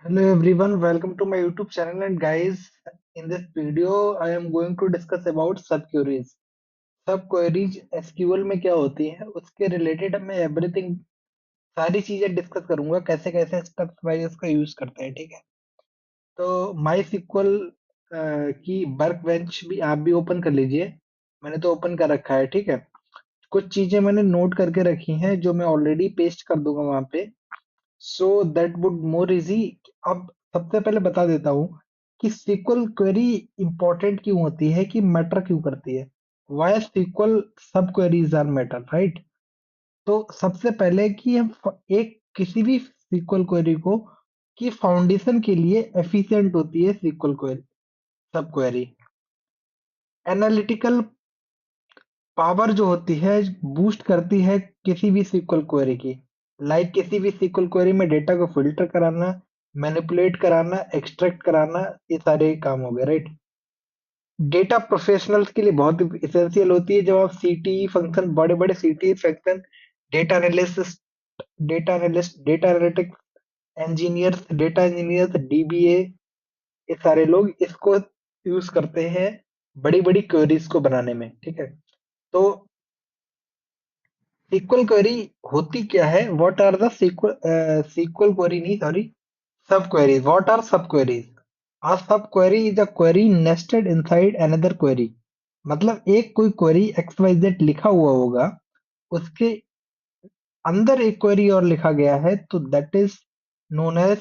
Hello everyone, welcome to my YouTube channel and guys, in this video I am going to discuss about subqueries. Subqueries SQL में क्या होती है उसके related मैं everything सारी चीजें डिस्कस करूंगा कैसे कैसे स्टेप्स वाइज इसका यूज करते हैं। ठीक है, तो माई सिक्वल की वर्क बेंच भी आप भी ओपन कर लीजिए। मैंने तो ओपन कर रखा है। ठीक है, कुछ चीजें मैंने नोट करके रखी हैं जो मैं ऑलरेडी पेस्ट कर दूंगा वहां पे, so that would more easy. अब सबसे पहले बता देता हूँ कि SQL क्वेरी इंपॉर्टेंट क्यों होती है, कि मैटर क्यों करती है। वाई SQL सब क्वेरीज आर मैटर, राइट। तो सबसे पहले कि हम एक किसी भी SQL क्वेरी को की फाउंडेशन के लिए एफिशिएंट होती है SQL क्वेरी, सब क्वेरी। एनालिटिकल पावर जो होती है बूस्ट करती है किसी भी SQL क्वेरी की। लाइक किसी भी SQL क्वेरी में डेटा को फिल्टर कराना, मैनिपुलेट कराना, एक्सट्रैक्ट कराना, ये सारे काम हो गए, राइट। डेटा प्रोफेशनल्स के लिए बहुत इसेंशियल होती है। जब आप सीटीई फंक्शन, बड़े बड़े CTE function, data analysis, data analyst, data analytics engineers, data engineers, dBA, ये सारे लोग इसको यूज करते हैं बड़ी बड़ी क्वेरीज को बनाने में। ठीक है, तो SQL क्वेरी होती क्या है? What are the SQL query, नहीं sorry, subqueries. What are subqueries? A subquery is a query nested inside another query. मतलब एक कोई क्वेरी XYZ लिखा हुआ होगा, उसके अंदर एक क्वेरी और लिखा गया है, तो दैट इज नोन एज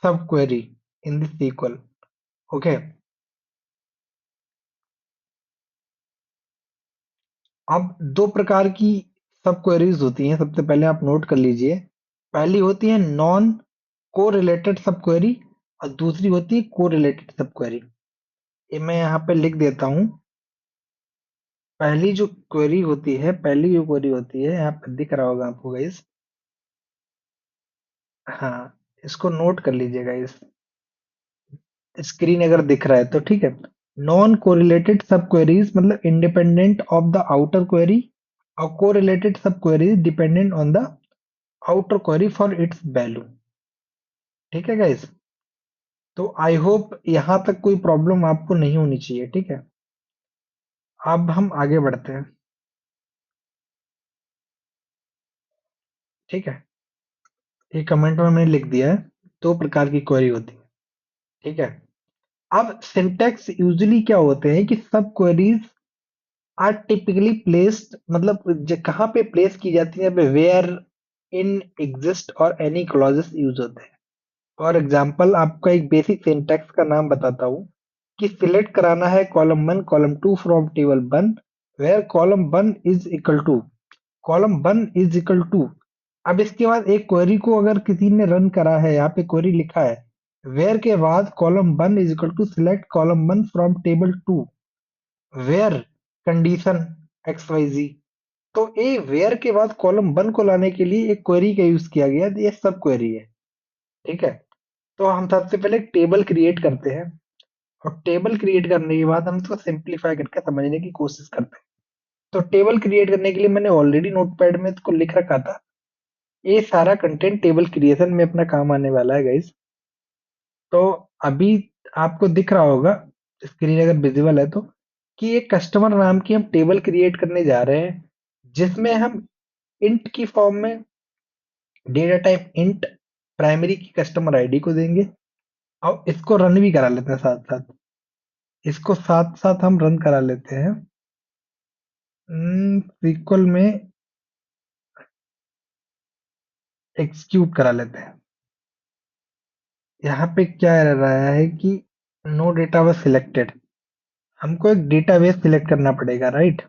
सब query in this SQL। Okay, अब दो प्रकार की सब क्वेरीज होती हैं, सबसे पहले आप नोट कर लीजिए। पहली होती है नॉन को रिलेटेड सब क्वेरी, और दूसरी होती है को रिलेटेड सब क्वेरी। ये मैं यहाँ पे लिख देता हूँ। पहली जो क्वेरी होती है, यहाँ पे दिख रहा होगा आपको गाइस। हाँ, इसको नोट कर लीजिएगा, इस स्क्रीन अगर दिख रहा है तो। ठीक है, नॉन कोरिलेटेड सब क्वेरीज मतलब independent of the outer query, और कोरिलेटेड सब queries dependent on the outer query for its value. ठीक है गाइस, तो आई होप यहाँ तक कोई प्रॉब्लम आपको नहीं होनी चाहिए। ठीक है, अब हम आगे बढ़ते हैं। ठीक है, ये कमेंट में मैंने लिख दिया है, दो प्रकार की क्वेरी होती है। ठीक है, अब सिंटैक्स यूजुअली क्या होते हैं कि सब क्वेरीज आर टिपिकली प्लेस्ड, मतलब कहाँ पे प्लेस की जाती है, वेयर इन एग्जिस्ट और एनी क्लॉजेस यूज होते हैं। फॉर एग्जाम्पल आपका एक बेसिक सिंटैक्स का नाम बताता हूँ कि सिलेक्ट कराना है column one column two from table one, where column one is equal to, अब इसके बाद एक क्वेरी को अगर किसी ने रन करा है, यहाँ पे क्वेरी लिखा है वेयर के बाद column one is equal to select column one from table two, where condition X Y Z. तो ये वेयर के बाद कॉलम वन को लाने के लिए एक क्वेरी का यूज किया गया, ये सब क्वेरी है। ठीक है, तो हम सबसे पहले एक टेबल क्रिएट करते हैं, और टेबल क्रिएट करने के बाद हम इसको सिंप्लीफाई करके समझने की कोशिश करते हैं। तो टेबल क्रिएट करने के लिए मैंने ऑलरेडी नोटपैड में इसको लिख रखा था। ये सारा कंटेंट टेबल क्रिएशन में अपना काम आने वाला है गाइस। तो अभी आपको दिख रहा होगा, स्क्रीन अगर विजिबल है तो, कि एक कस्टमर नाम की हम टेबल क्रिएट करने जा रहे हैं, जिसमें हम इंट की फॉर्म में डेटा टाइप इंट प्राइमरी की कस्टमर आईडी को देंगे। और इसको रन भी करा लेते हैं साथ साथ, इसको साथ साथ हम रन करा लेते हैं SQL में, एग्जीक्यूट करा लेते हैं। यहाँ पे क्या एरर आया है कि नो डेटा वाज सिलेक्टेड, हमको एक डेटाबेस सिलेक्ट करना पड़ेगा, राइट।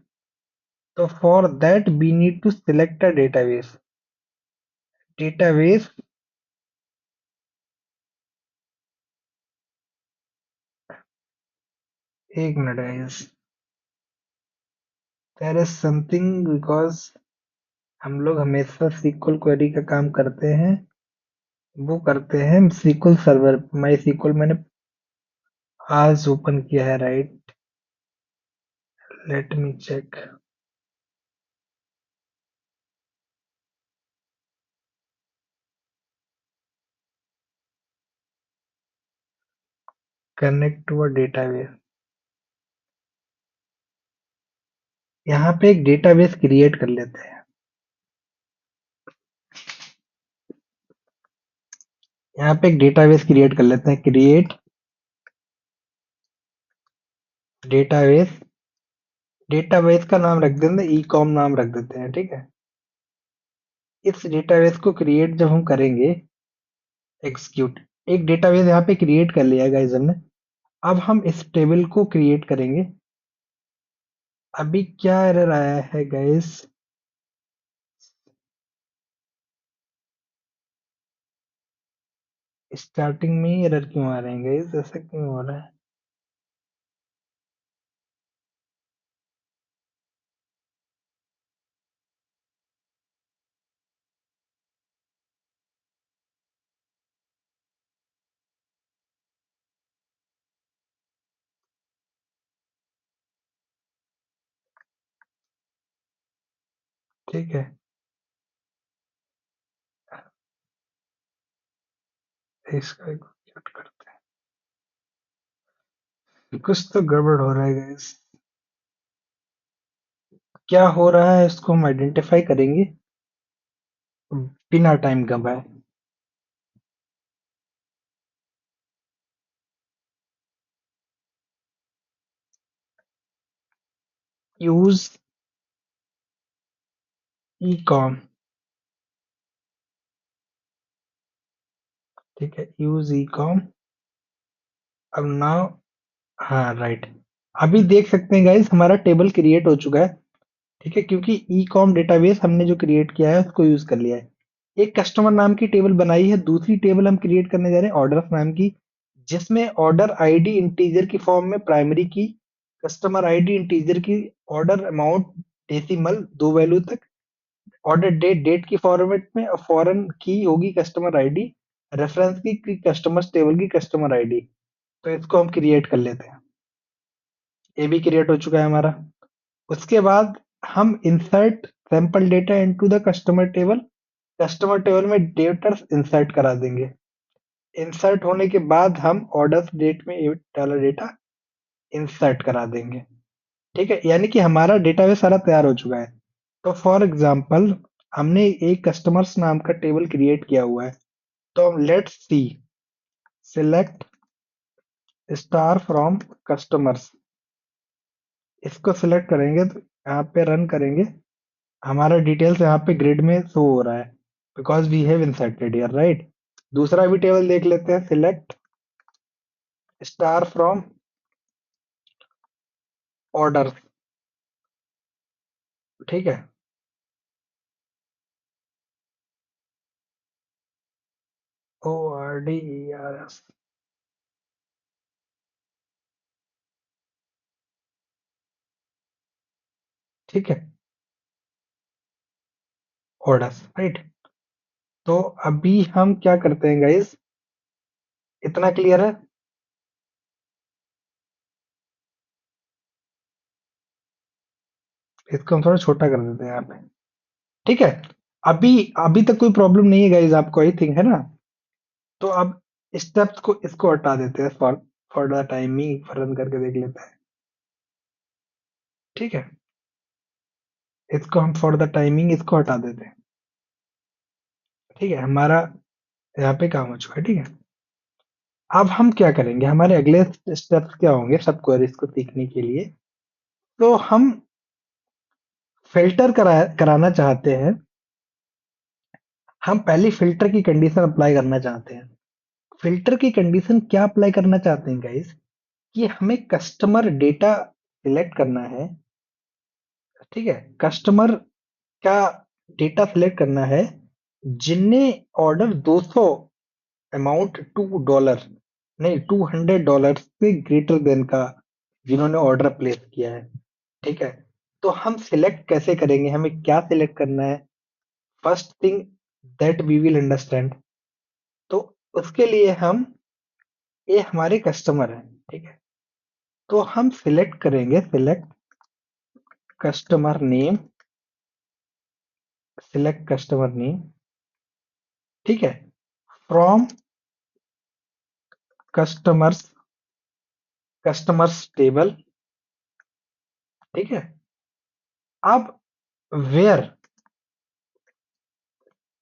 तो for that we need to select a database. एक minute guys, there is something, because हम लोग हमेशा SQL क्वेरी का काम करते हैं, वो करते हैं SQL सर्वर। माई SQL मैंने आज ओपन किया है, right. Let me check. Connect to a database. यहाँ पे एक डेटाबेस क्रिएट कर लेते हैं। यहाँ पे एक डेटाबेस क्रिएट कर लेते हैं। Create database. डेटाबेस का नाम रख देंगे ई कॉम, नाम रख देते हैं, ठीक है। इस डेटाबेस को क्रिएट जब हम करेंगे, एग्जीक्यूट, एक डेटाबेस यहाँ पे क्रिएट कर लिया गाइस हमने। अब हम इस टेबल को क्रिएट करेंगे। अभी क्या एरर आया है गाइस? स्टार्टिंग में ही एरर क्यों आ रहे हैं गाइस? ऐसा क्यों हो रहा है? ठीक है, इसको एग्जीक्यूट करते हैं। कुछ तो गड़बड़ हो रहा है गाइस। क्या हो रहा है इसको हम आइडेंटिफाई करेंगे बिना टाइम गवाए। यूज ई कॉम, ठीक है, यूज ई कॉम। अब नाउ, हाँ राइट। अभी देख सकते हैं गाइस हमारा टेबल क्रिएट हो चुका है, ठीक है, क्योंकि ई कॉम डेटाबेस हमने जो क्रिएट किया है उसको यूज कर लिया है। एक कस्टमर नाम की टेबल बनाई है, दूसरी टेबल हम क्रिएट करने जा रहे हैं ऑर्डर नाम की, जिसमें ऑर्डर आईडी इंटीजर की फॉर्म में प्राइमरी की, कस्टमर आईडी इंटीजर की, ऑर्डर अमाउंट डेसिमल 2 वैल्यू तक, ऑर्डर डेट डेट की फॉर्मेट में, और फॉरेन की होगी कस्टमर आईडी, रेफरेंस की कस्टमर टेबल की कस्टमर आईडी। तो इसको हम क्रिएट कर लेते हैं। ये भी क्रिएट हो चुका है हमारा। उसके बाद हम insert sample data into the customer table, customer table में डेटा इंसर्ट करा देंगे। इंसर्ट होने के बाद हम ऑर्डर डेट में ये डाला डेटा इंसर्ट करा देंगे, ठीक है, यानी कि हमारा डेटाबेस सारा तैयार हो चुका है। तो फॉर एग्जांपल हमने एक कस्टमर्स नाम का टेबल क्रिएट किया हुआ है। तो let's see, select star from customers, इसको सिलेक्ट करेंगे तो यहाँ पे रन करेंगे। हमारा डिटेल्स यहाँ पे ग्रिड में शो हो रहा है, because we have inserted here, right. दूसरा भी टेबल देख लेते हैं, सिलेक्ट स्टार फ्रॉम ऑर्डर, ठीक है। ORDERS, ठीक है, ऑर्डर्स, राइट। तो अभी हम क्या करते हैं गाइस, इतना क्लियर है? इसको हम थोड़ा छोटा कर देते हैं यहाँ पे, ठीक है। अभी अभी तक कोई प्रॉब्लम नहीं है गाइस, आपको आई थिंक, है ना? तो अब स्टेप्स को इसको हटा देते हैं, फॉर द टाइमिंग रन करके देख लेते हैं, ठीक है। इसको हम फॉर द टाइमिंग इसको हटा देते हैं, ठीक है। हमारा यहाँ पे काम हो चुका है, ठीक है। अब हम क्या करेंगे, हमारे अगले स्टेप्स क्या होंगे सब क्वेरीज को सीखने के लिए? तो हम फिल्टर कराना चाहते हैं। हम पहली फिल्टर की कंडीशन अप्लाई करना चाहते हैं। फिल्टर की कंडीशन क्या अप्लाई करना चाहते हैं गाइस, कि हमें कस्टमर डेटा सिलेक्ट करना है, ठीक है। कस्टमर का डेटा सिलेक्ट करना है जिनने ऑर्डर 200 अमाउंट $2, नहीं, $200 से ग्रेटर देन का, जिन्होंने ऑर्डर प्लेस किया है, ठीक है। तो हम सिलेक्ट कैसे करेंगे, हमें क्या सिलेक्ट करना है? First thing that we will understand. तो उसके लिए हम, ये हमारे कस्टमर हैं, ठीक है। तो हम सिलेक्ट करेंगे, select customer name, select customer name, ठीक है, फ्रॉम कस्टमर्स, कस्टमर्स टेबल, ठीक है। अब where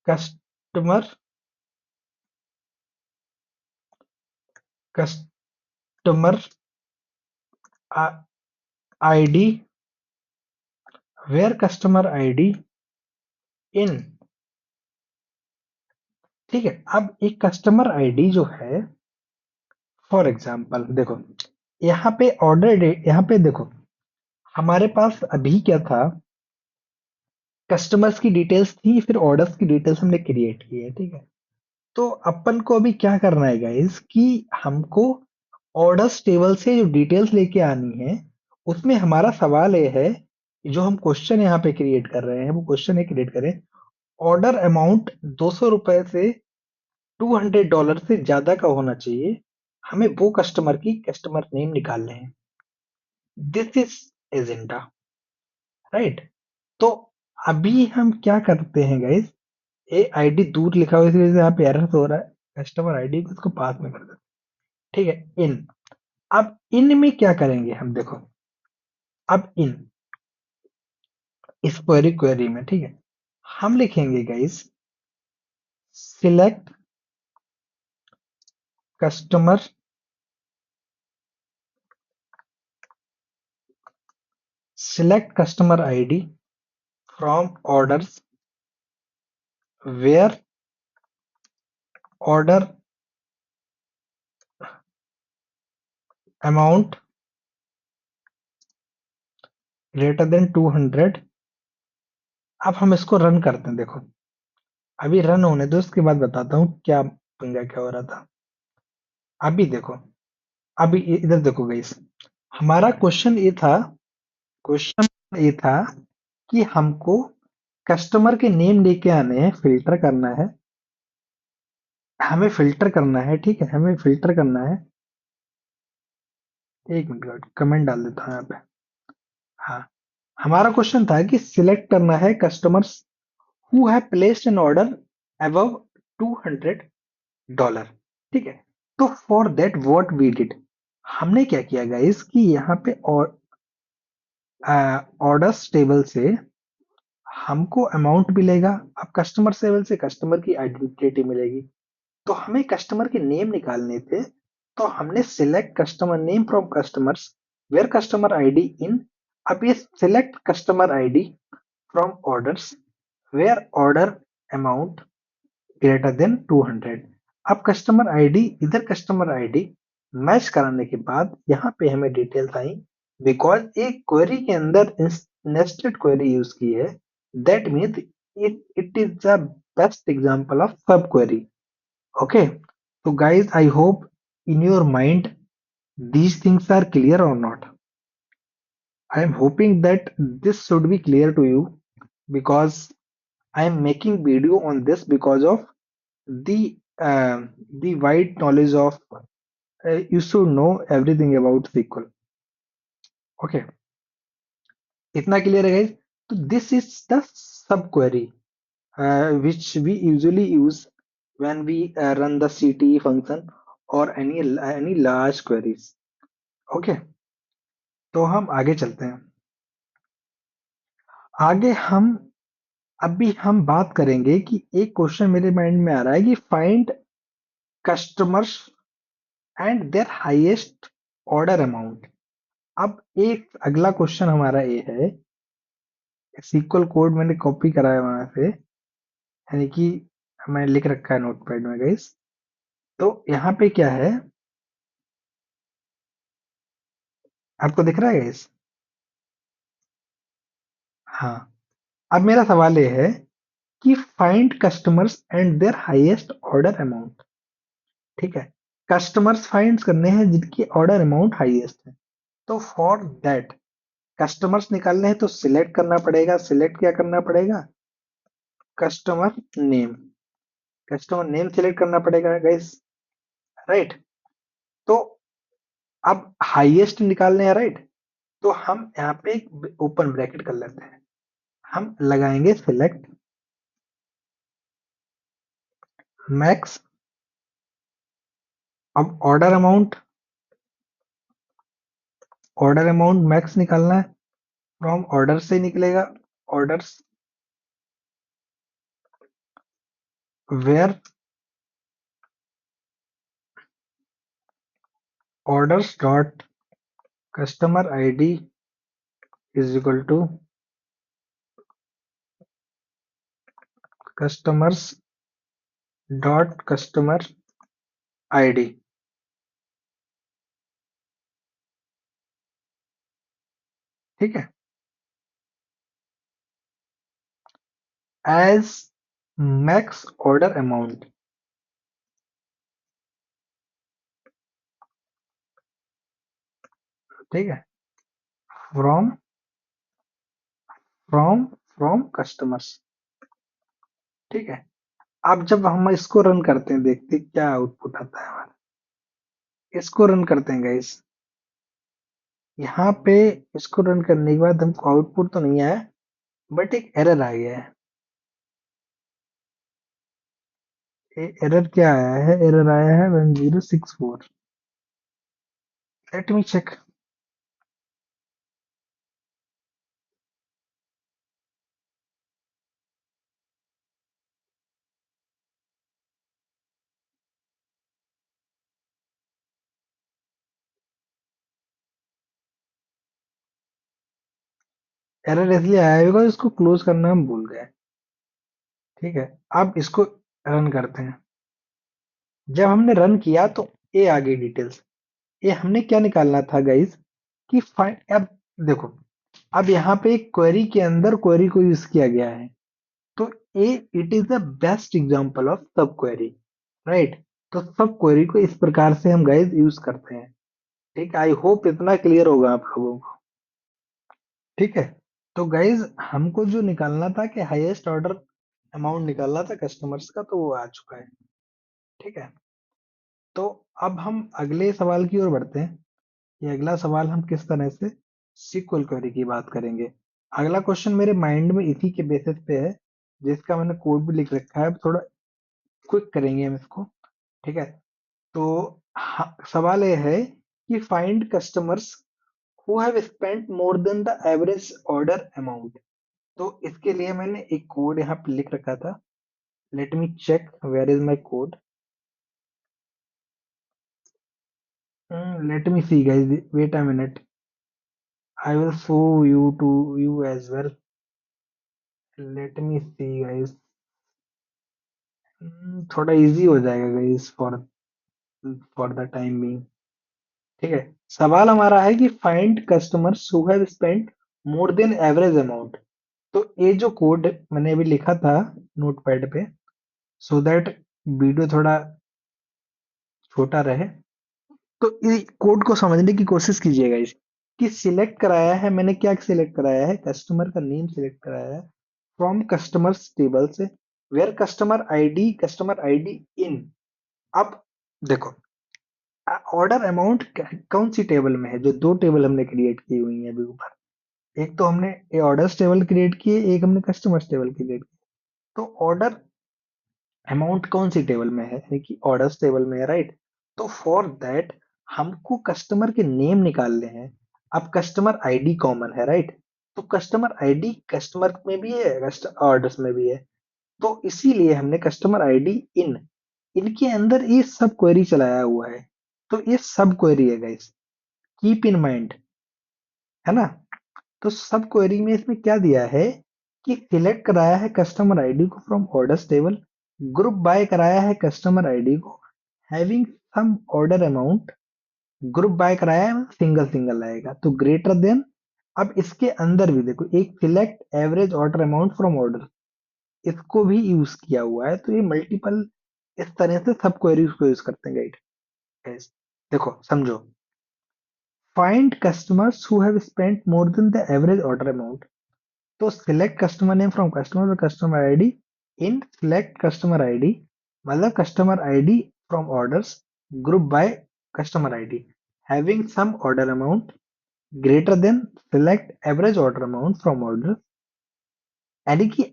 customer customer ID, where customer ID in, ठीक है। अब एक कस्टमर आईडी जो है, फॉर एग्जांपल देखो, यहाँ पे ऑर्डर डेट, यहाँ पे देखो हमारे पास अभी क्या था, कस्टमर्स की डिटेल्स थी, फिर ऑर्डर्स की डिटेल्स हमने क्रिएट की है, ठीक है। तो अपन को अभी क्या करना है गाइस कि हमको ऑर्डर्स टेबल से जो डिटेल्स लेके आनी है, उसमें हमारा सवाल ये है, जो हम क्वेश्चन यहाँ पे क्रिएट कर रहे हैं, वो क्वेश्चन ये क्रिएट करें, ऑर्डर अमाउंट ₹200 से $200 से ज्यादा का होना चाहिए, हमें वो कस्टमर की कस्टमर नेम निकालने हैं। This is agenda, right. तो अभी हम क्या करते हैं गाइस, ए आईडी दूर लिखा हुआ है, इस वजह से यहाँ पे एरर हो रहा है, कस्टमर आईडी को इसको पास में कर देते हैं, ठीक है। इन, अब इन में क्या करेंगे हम, देखो अब इन इस क्वेरी में, ठीक है, हम लिखेंगे guys select customer select customer ID from orders where order amount greater than 200। अब हम इसको रन करते हैं, देखो अभी रन होने दो, उसके बाद बताता हूँ क्या पंगा क्या हो रहा था। अभी देखो, अभी इधर देखो गाइस, हमारा क्वेश्चन ये था कि हमको कस्टमर के नेम लेके आने हैं, फिल्टर करना है, हमें फिल्टर करना है, ठीक है, हमें फिल्टर करना है। एक मिनट कमेंट डाल देता हूँ यहाँ पे। हाँ, हमारा क्वेश्चन था कि सिलेक्ट करना है customers who have placed an order above $200, ठीक है। तो for that what we did, हमने क्या किया गाइस कि यहाँ पे ऑर्डर्स टेबल से हमको अमाउंट मिलेगा, अब कस्टमर टेबल से कस्टमर की आइडेंटिटी मिलेगी, तो हमें कस्टमर के नेम निकालने थे, तो हमने select customer name from customers where customer ID in. अब ये select customer ID from orders where order amount greater than 200। अब कस्टमर आईडी, इधर कस्टमर आईडी मैच कराने के बाद यहाँ पे हमें डिटेल्स आई, बिकॉज एक क्वेरी के अंदर नेस्टेड क्वेरी यूज की है, that means it is the best example of sub query. Okay, so guys, I hope in your mind these things are clear or not. I am hoping that this should be clear to you, because I am making video on this because of the wide knowledge of you should know everything about SQL. Okay, इतना clear है guys. So this is the subquery which we usually use when we run the CTE function or any large queries. Okay, तो हम आगे चलते हैं। आगे हम अभी हम बात करेंगे कि एक क्वेश्चन मेरे माइंड में आ रहा है कि find customers and their highest order amount. अब एक अगला क्वेश्चन हमारा ये है, सीक्वल कोड मैंने कॉपी करा है वहां से, यानी कि मैंने लिख रखा है नोटपैड में गाइस। तो यहाँ पे क्या है, आपको दिख रहा है गाइस? हाँ, अब मेरा सवाल ये है कि find customers and their highest order amount, ठीक है। कस्टमर्स फाइंड करने हैं जिनकी ऑर्डर अमाउंट हाईएस्ट है, तो फॉर दैट कस्टमर्स निकालने हैं तो सिलेक्ट करना पड़ेगा, सिलेक्ट क्या करना पड़ेगा, customer name, customer name select करना पड़ेगा गाइस, राइट। तो अब हाईएस्ट निकालने हैं, राइट। तो हम यहाँ पे एक ओपन ब्रैकेट कर लेते हैं, हम लगाएंगे सिलेक्ट मैक्स। अब order amount order amount max निकालना है, फ्रॉम ऑर्डर से निकलेगा, orders where orders dot customer ID is equal to customers dot customer ID. ठीक है, एज मैक्स ऑर्डर अमाउंट। ठीक है, फ्रॉम फ्रॉम फ्रॉम कस्टमर्स। ठीक है, अब जब हम इसको रन करते हैं, देखते हैं क्या आउटपुट आता है हमारा। इसको रन करते हैं गाइस। यहाँ पे इसको रन करने के बाद हमको आउटपुट तो नहीं आया, बट एक एरर आ गया है। एरर क्या आया है? एरर आया है 1064। Late me check. एरर इसलिए आया है बिकॉज इसको क्लोज करना हम भूल गए। ठीक है, अब इसको रन करते हैं। जब हमने रन किया तो ये आ गई डिटेल्स। ये हमने क्या निकालना था गाइस कि फाइंड। अब देखो, अब यहाँ पे एक क्वेरी के अंदर क्वेरी को यूज किया गया है, तो uh it is the best example of sub query, right. तो सब क्वेरी को इस प्रकार से हम गाइस यूज करते हैं। ठीक, आई होप इतना क्लियर होगा आप लोगों को। ठीक है, तो गाइज हमको जो निकालना था कि हाईएस्ट ऑर्डर अमाउंट निकालना था कस्टमर्स का, तो वो आ चुका है। ठीक है, तो अब हम अगले सवाल की ओर बढ़ते हैं। ये अगला सवाल हम किस तरह से सीक्वल क्वेरी की बात करेंगे। अगला क्वेश्चन मेरे माइंड में इसी के बेसिस पे है, जिसका मैंने कोड भी लिख रखा है। अब थोड़ा क्विक करेंगे हम इसको। ठीक है, तो सवाल ये है कि find customers who have spent more than the average order amount. तो इसके लिए मैंने एक कोड यहाँ पे लिख रखा था। Let me check where is my code. Let me see guys, wait a minute, I will show you to you as well. Let me see guys, थोड़ा इजी हो जाएगा guys for for the time being. ठीक है, सवाल हमारा है कि find customers who have spent more than average amount. तो ये जो कोड मैंने अभी लिखा था नोटपैड पे, सो दैट वीडियो थोड़ा छोटा रहे, तो इस कोड को समझने की कोशिश कीजिएगा। इस कि सिलेक्ट कराया है मैंने, क्या सिलेक्ट कराया है? कस्टमर का नेम सिलेक्ट कराया है फ्रॉम कस्टमर्स टेबल से, वेयर कस्टमर आईडी इन। अब देखो, ऑर्डर अमाउंट कौन सी टेबल में है? जो दो टेबल हमने क्रिएट की हुई है अभी ऊपर। एक तो हमने ये ऑर्डर्स टेबल क्रिएट की है, एक हमने कस्टमर्स टेबल क्रिएट की। तो ऑर्डर अमाउंट कौन सी टेबल में है? यानी कि ऑर्डर्स टेबल में है, राइट। तो फॉर दैट हमको कस्टमर के नेम निकालने हैं। अब कस्टमर आईडी कॉमन है, राइट। तो कस्टमर आईडी कस्टमर में भी है, ऑर्डर्स में भी है। तो इसीलिए हमने कस्टमर आईडी इन, इनके अंदर ये सब क्वेरी चलाया हुआ है। तो ये सब क्वेरी है गाइस, कीप इन माइंड, है ना। तो सब क्वेरी में इसमें क्या दिया है कि सिलेक्ट कराया है कस्टमर आईडी को from orders table, group by कराया है कस्टमर आईडी को, having sum order amount, group by कराया है, सिंगल सिंगल आएगा तो ग्रेटर देन। अब इसके अंदर भी देखो, एक select average order amount from order, इसको भी यूज किया हुआ है। तो ये मल्टीपल इस तरह से सब क्वेरीज को यूज करते हैं गाइड। देखो समझो, find customers who have spent more than the average order amount. तो select customer name from customer और customer ID in select customer ID, मतलब customer ID from orders, group by customer ID, having sum order amount greater than select average order amount from order. यानी कि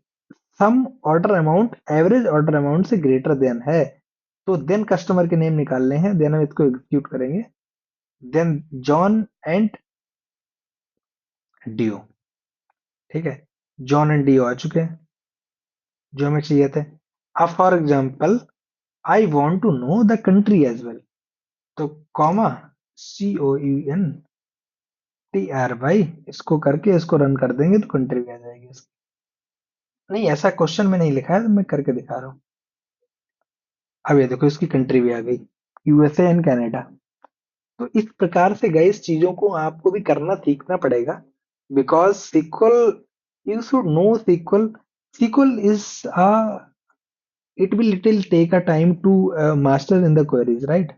sum order amount average order amount से greater than है, तो then customer के name निकालने हैं, then हम इसको एग्जीक्यूट करेंगे। Then John and Doe. ठीक है, जॉन एंड डीओ आ चुके हैं जो हमें चाहिए थे। अब for example I want to know the country as well, तो कॉमा COUNTR, इसको करके इसको रन कर देंगे तो कंट्री भी आ जाएगी इसकी। नहीं, ऐसा क्वेश्चन में नहीं लिखा है, तो मैं करके दिखा रहा हूँ। अब ये देखो इसकी कंट्री भी आ गई, यूएसए एंड कनाडा। तो इस प्रकार से गाइस चीजों को आपको भी करना सीखना पड़ेगा, because SQL, you should know SQL. SQL is a, it will little take a time to master in the queries, right?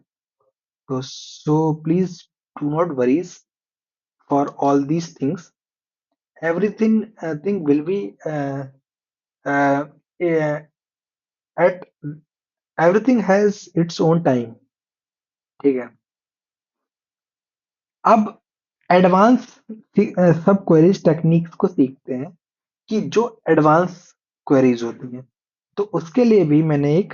So please do not worries for all these things. Everything thing will be uh, uh, at everything has its own time. ठीक है, अब advance सब queries techniques को सीखते हैं कि जो advance queries होती हैं। तो उसके लिए भी मैंने एक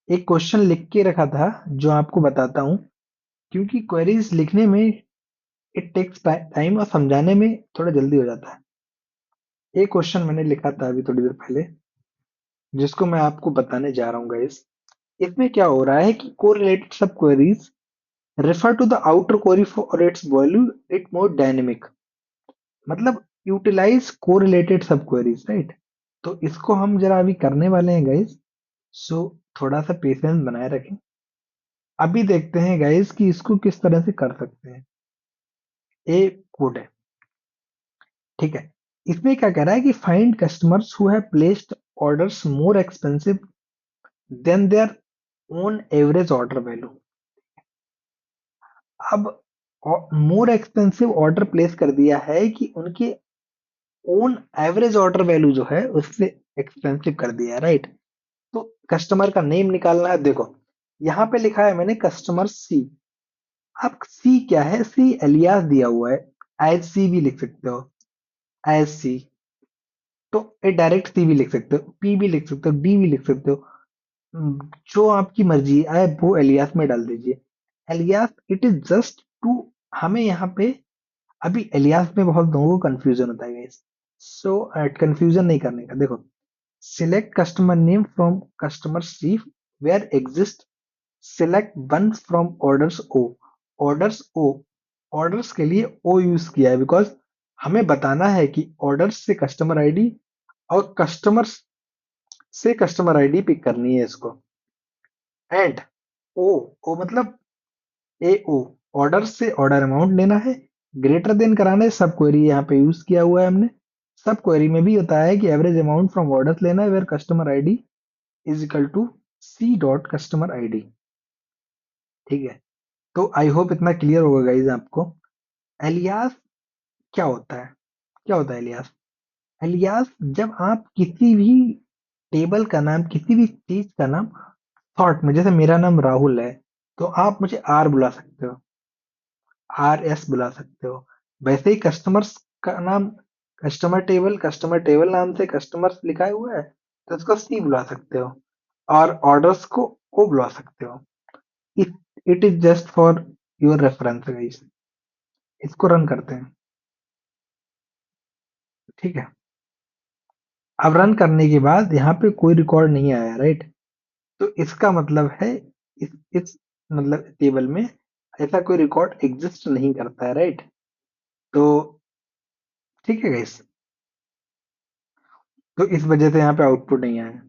एक क्वेश्चन लिख के रखा था जो आपको बताता हूँ, क्योंकि क्वेरीज लिखने में इट टेक्स टाइम और समझाने में थोड़ा जल्दी हो जाता है। एक क्वेश्चन मैंने लिखा था अभी थोड़ी देर पहले, जिसको मैं आपको बताने जा रहा हूँ गाइस। इसमें क्या हो रहा है कि कोरिलेटेड सब queries refer to the outer query for its value it more dynamic, मतलब यूटिलाइज कोरिलेटेड सब क्वेरीज, राइट? तो इसको हम जरा अभी करने वाले हैं गाइस, सो थोड़ा सा पेशेंस बनाए रखें। अभी देखते हैं गाइस कि इसको किस तरह से कर सकते हैं। ए कोड है, ठीक है। इसमें क्या कह रहा है कि find customers who have placed orders more expensive than their own average order value. अब मोर एक्सपेंसिव ऑर्डर प्लेस कर दिया है कि उनके ओन एवरेज ऑर्डर वैल्यू जो है उससे एक्सपेंसिव कर दिया है, राइट? तो कस्टमर का नेम निकालना है। देखो यहाँ पे लिखा है मैंने कस्टमर सी। अब सी क्या है? सी एलियास दिया हुआ है, एज सी भी लिख सकते हो, एज सी। तो ए डायरेक्ट सी भी लिख सकते हो, पी भी लिख सकते हो, डी भी लिख सकते हो। जो आपकी मर्जी है वो एलियास में डाल दीजिए। Alias it is just to, हमें यहाँ पे अभी एलियास में बहुत लोगों को कंफ्यूजन होता है गाइस, सो कंफ्यूजन नहीं करने का। देखो, select customer name from customer c where exist, select one from orders o. Orders o, orders के लिए ओ यूज किया है बिकॉज हमें बताना है कि ऑर्डर्स से कस्टमर आईडी और कस्टमर्स से कस्टमर आईडी पिक करनी है इसको। एंड ओ, ओ मतलब ए ओ, ऑर्डर से ऑर्डर अमाउंट लेना है, ग्रेटर देन कराना है। सब क्वेरी यहाँ पे यूज किया हुआ है हमने। सब क्वेरी में भी होता है कि एवरेज अमाउंट फ्रॉम ऑर्डर्स लेना है where customer ID is equal to c dot customer ID. ठीक है, तो आई होप इतना क्लियर होगा गाइज आपको। एलियास क्या होता है? क्या होता है एलियास? एलियास जब आप किसी भी टेबल का नाम, किसी भी चीज का नाम शॉर्ट में, जैसे मेरा नाम राहुल है तो आप मुझे आर बुला सकते हो, आर एस बुला सकते हो। वैसे ही कस्टमर्स का नाम, कस्टमर टेबल नाम से कस्टमर्स लिखा हुआ है तो इसको सी बुला सकते हो, और ऑर्डर्स को ओ बुला सकते हो। It it is just for your reference guys. इसको रन करते हैं, ठीक है। अब रन करने के बाद यहाँ पे कोई रिकॉर्ड नहीं आया, राइट? तो इसका मतलब है इस मतलब टेबल में ऐसा कोई रिकॉर्ड एग्जिस्ट नहीं करता है, राइट? तो ठीक है गाइस, तो इस वजह से यहाँ पे आउटपुट नहीं आया।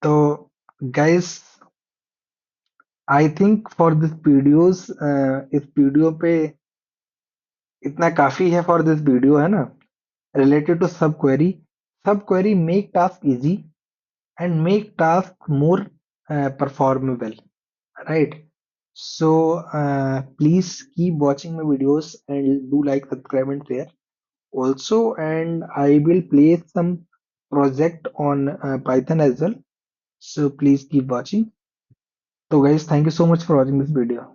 तो guys I think for this videos, इस वीडियो पे इतना काफी है फॉर दिस वीडियो, है ना? Related to sub query make task easy and make task more performable, right? So please keep watching my videos and do like, subscribe and share also, and I will place some project on Python as well, so please keep watching. So guys, thank you so much for watching this video.